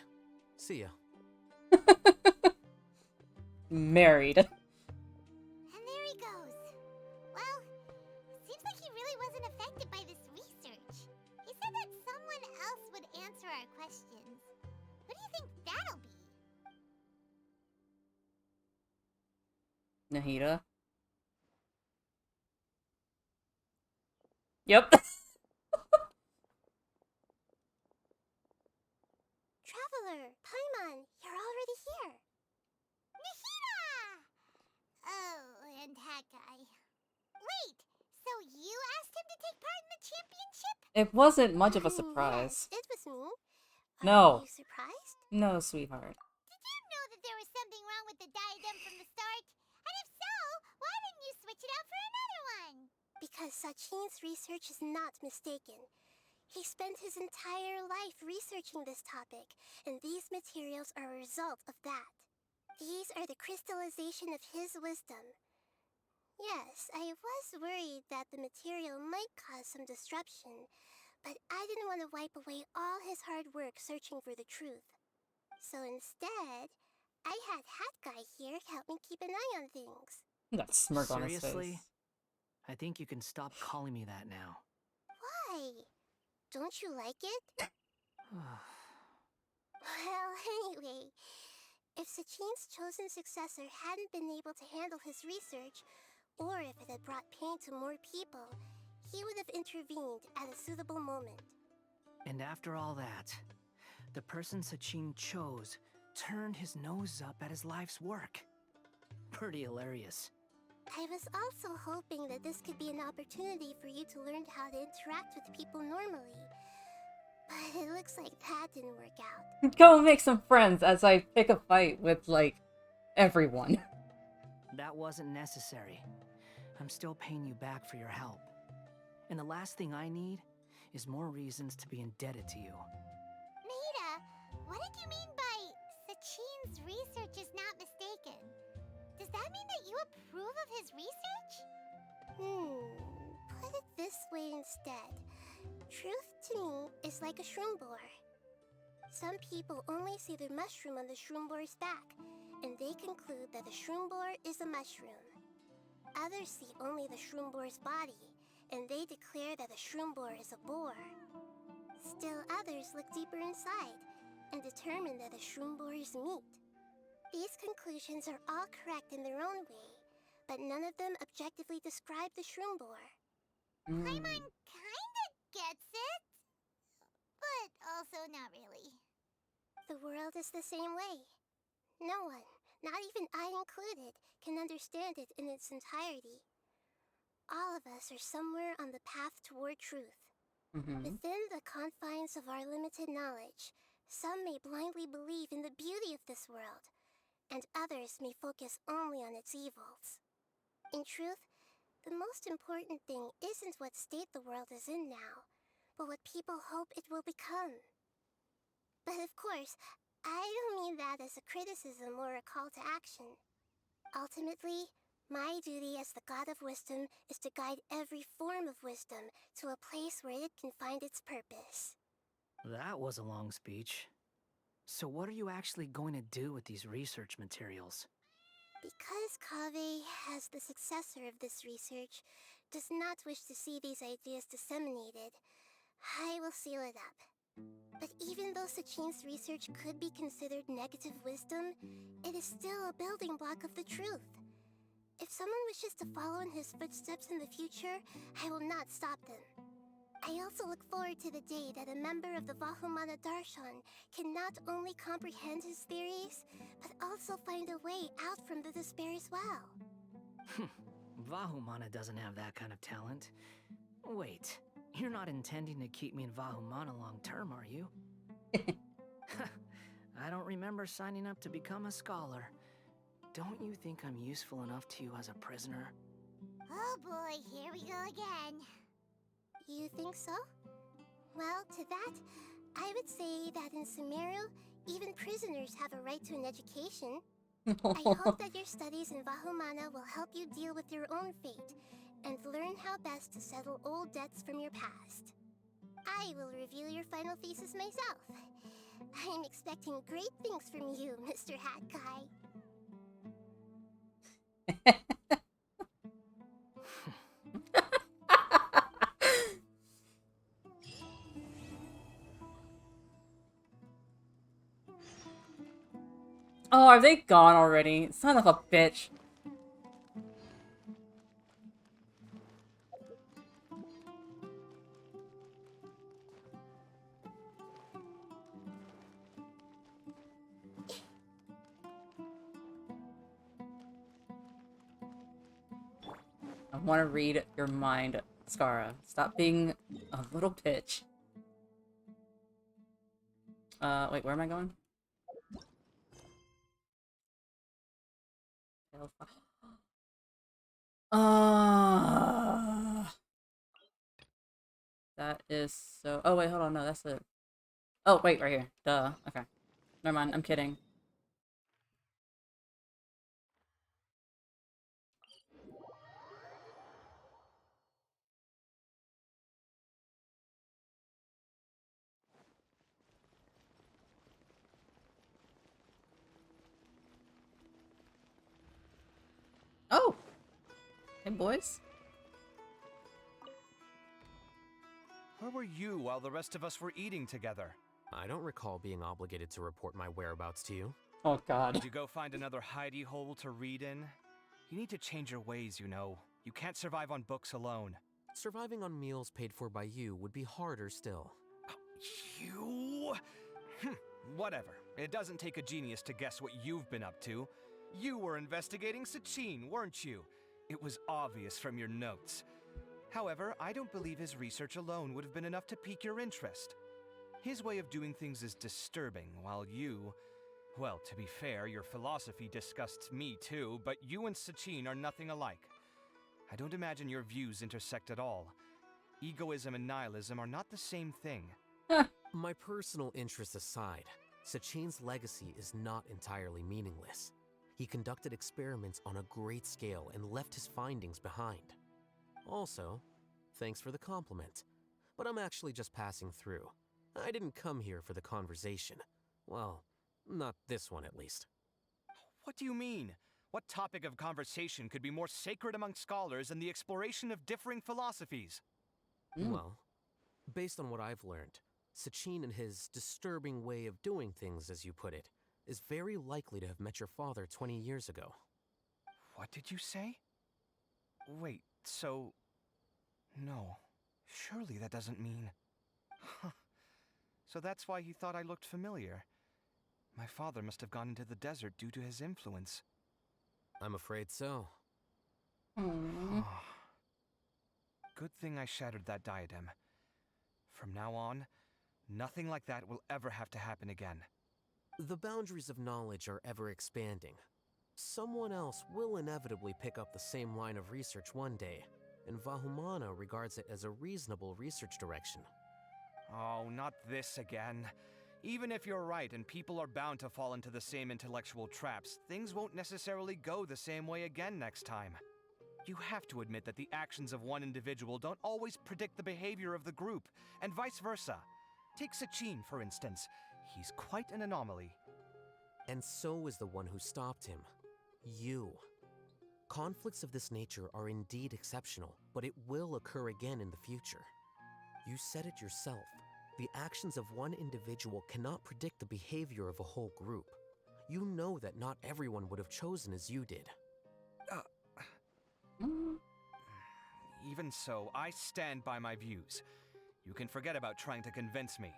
See ya. Married. And there he goes. Well, it seems like he really wasn't affected by this research. He said that someone else would answer our questions. Who do you think that'll be? Nahida. Yep. Traveler, Paimon, you're already here. Nahida! Oh, and that guy. Wait, so you asked him to take part in the championship? It wasn't much of a surprise. Yes, it was me. No. Are you surprised? No, sweetheart. Did you know that there was something wrong with the diadem from the start? And if so, why didn't you switch it out for another one? Because Sachin's research is not mistaken. He spent his entire life researching this topic, and these materials are a result of that. These are the crystallization of his wisdom. Yes, I was worried that the material might cause some disruption, but I didn't want to wipe away all his hard work searching for the truth. So instead, I had Hat Guy here help me keep an eye on things. That smirk on his Seriously? face. I think you can stop calling me that now. Why? Don't you like it? Well, anyway, if Sachin's chosen successor hadn't been able to handle his research, or if it had brought pain to more people, he would have intervened at a suitable moment. And after all that, the person Sachin chose turned his nose up at his life's work. Pretty hilarious. I was also hoping that this could be an opportunity for you to learn how to interact with people normally. But it looks like that didn't work out. Go make some friends as I pick a fight with, like, everyone. That wasn't necessary. I'm still paying you back for your help. And the last thing I need is more reasons to be indebted to you. Maida, what did you mean by Sachin's research is not mistaken? Does that mean that you approve of his research? Put it this way instead. Truth to me is like a shroom borer. Some people only see the mushroom on the shroom borer's back, and they conclude that the shroom borer is a mushroom. Others see only the shroom borer's body, and they declare that the shroom borer is a boar. Still others look deeper inside, and determine that the shroom borer is meat. These conclusions are all correct in their own way, but none of them objectively describe the shroom borer. Paimon kinda gets it, but also not really. The world is the same way. No one, not even I included, can understand it in its entirety. All of us are somewhere on the path toward truth. Within the confines of our limited knowledge, some may blindly believe in the beauty of this world, and others may focus only on its evils. In truth, the most important thing isn't what state the world is in now, but what people hope it will become. But of course, I don't mean that as a criticism or a call to action. Ultimately, my duty as the God of Wisdom is to guide every form of wisdom to a place where it can find its purpose. That was a long speech. So what are you actually going to do with these research materials? Because Kaveh, as the successor of this research, does not wish to see these ideas disseminated, I will seal it up. But even though Sachin's research could be considered negative wisdom, it is still a building block of the truth. If someone wishes to follow in his footsteps in the future, I will not stop them. I also look forward to the day that a member of the Vahumana Darshan can not only comprehend his theories, but also find a way out from the despair as well. Vahumana doesn't have that kind of talent. Wait, you're not intending to keep me in Vahumana long term, are you? I don't remember signing up to become a scholar. Don't you think I'm useful enough to you as a prisoner? Oh boy, here we go again. You think so? Well, to that, I would say that in Sumeru, even prisoners have a right to an education. I hope that your studies in Vahumana will help you deal with your own fate and learn how best to settle old debts from your past. I will review your final thesis myself. I'm expecting great things from you, Mr. Hat Guy. Oh, are they gone already? Son of a bitch. I want to read your mind, Skara. Stop being a little bitch. Wait, where am I going? That is so... Oh, wait, hold on. No, that's it. Oh, wait, right here. Duh. Okay. Never mind. I'm kidding. Oh! Hey, boys. Where were you while the rest of us were eating together? I don't recall being obligated to report my whereabouts to you. Oh god. Did you go find another hidey hole to read in? You need to change your ways, you know. You can't survive on books alone. Surviving on meals paid for by you would be harder still. You? Whatever. It doesn't take a genius to guess what you've been up to. You were investigating Sachin, weren't you? It was obvious from your notes. However, I don't believe his research alone would have been enough to pique your interest. His way of doing things is disturbing, while you... Well, to be fair, your philosophy disgusts me too, but you and Sachin are nothing alike. I don't imagine your views intersect at all. Egoism and nihilism are not the same thing. My personal interests aside, Sachin's legacy is not entirely meaningless. He conducted experiments on a great scale and left his findings behind. Also, thanks for the compliment, but I'm actually just passing through. I didn't come here for the conversation. Well, not this one at least. What do you mean? What topic of conversation could be more sacred among scholars than the exploration of differing philosophies? Well, based on what I've learned, Sachin and his disturbing way of doing things, as you put it, is very likely to have met your father 20 years ago. What did you say? Wait, so... No. Surely that doesn't mean... So that's why he thought I looked familiar. My father must have gone into the desert due to his influence. I'm afraid so. Good thing I shattered that diadem. From now on, nothing like that will ever have to happen again. The boundaries of knowledge are ever expanding. Someone else will inevitably pick up the same line of research one day, and Vahumana regards it as a reasonable research direction. Oh, not this again. Even if you're right and people are bound to fall into the same intellectual traps, things won't necessarily go the same way again next time. You have to admit that the actions of one individual don't always predict the behavior of the group, and vice versa. Take Sachin, for instance. He's quite an anomaly. And so is the one who stopped him. You. Conflicts of this nature are indeed exceptional, but it will occur again in the future. You said it yourself. The actions of one individual cannot predict the behavior of a whole group. You know that not everyone would have chosen as you did. Even so, I stand by my views. You can forget about trying to convince me.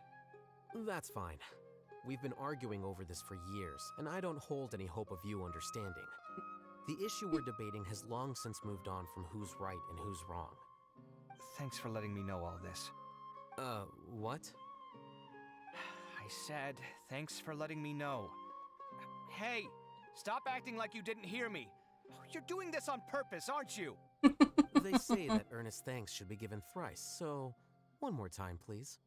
That's fine. We've been arguing over this for years, and I don't hold any hope of you understanding. The issue we're debating has long since moved on from who's right and who's wrong. Thanks for letting me know all this. What? I said, thanks for letting me know. Hey, stop acting like you didn't hear me. You're doing this on purpose, aren't you? They say that earnest thanks should be given thrice, so one more time, please.